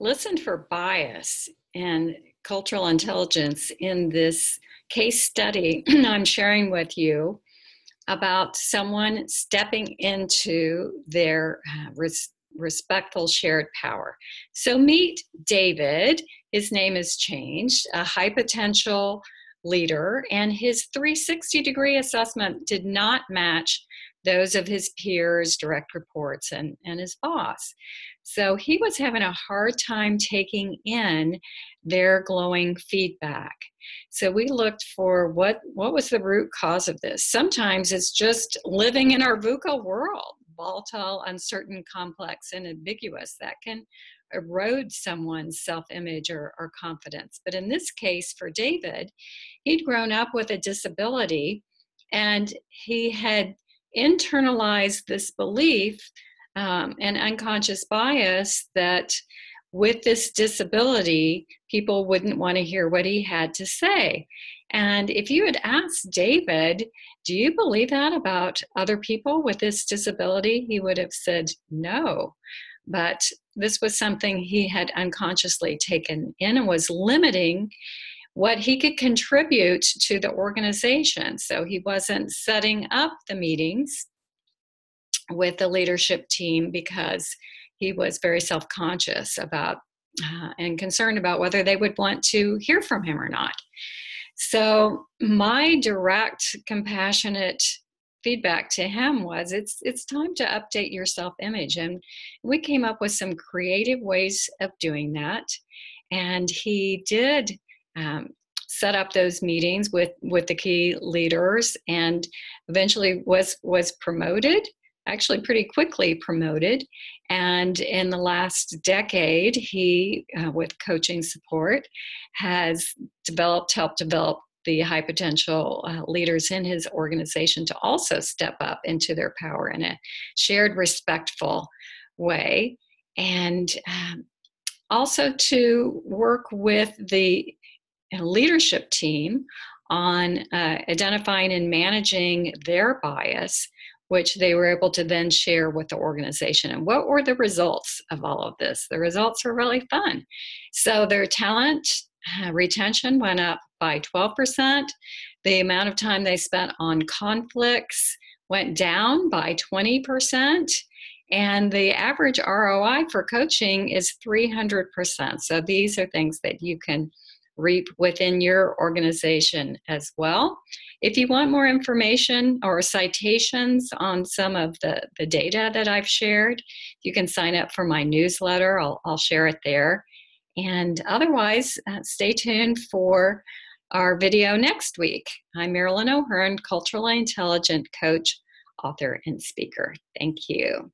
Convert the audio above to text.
listen for bias and cultural intelligence in this case study I'm sharing with you about someone stepping into their respectful shared power. So meet David. His name has changed, a high potential leader, and his 360-degree assessment did not match those of his peers, direct reports, and his boss. So he was having a hard time taking in their glowing feedback. So we looked for what was the root cause of this. Sometimes it's just living in our VUCA world, volatile, uncertain, complex, and ambiguous. That can erode someone's self-image or confidence. But in this case, for David, he'd grown up with a disability, and he had internalized this belief and unconscious bias that with this disability, people wouldn't want to hear what he had to say. And if you had asked David, do you believe that about other people with this disability? He would have said no. But this was something he had unconsciously taken in and was limiting what he could contribute to the organization. So he wasn't setting up the meetings with the leadership team because he was very self-conscious about and concerned about whether they would want to hear from him or not. So my direct, compassionate feedback to him was, it's time to update your self-image. And we came up with some creative ways of doing that. And he did set up those meetings with the key leaders, and eventually was promoted, actually pretty quickly promoted. And in the last decade, he, with coaching support, has helped develop the high potential leaders in his organization to also step up into their power in a shared, respectful way. And also to work with the leadership team on identifying and managing their bias, which they were able to then share with the organization. And what were the results of all of this? The results were really fun. So their talent retention went up by 12%. The amount of time they spent on conflicts went down by 20%. And the average ROI for coaching is 300%. So these are things that you can reap within your organization as well. If you want more information or citations on some of the data that I've shared, you can sign up for my newsletter. I'll share it there. And otherwise, stay tuned for our video next week. I'm Marilyn O'Hearn, culturally intelligent coach, author, and speaker. Thank you.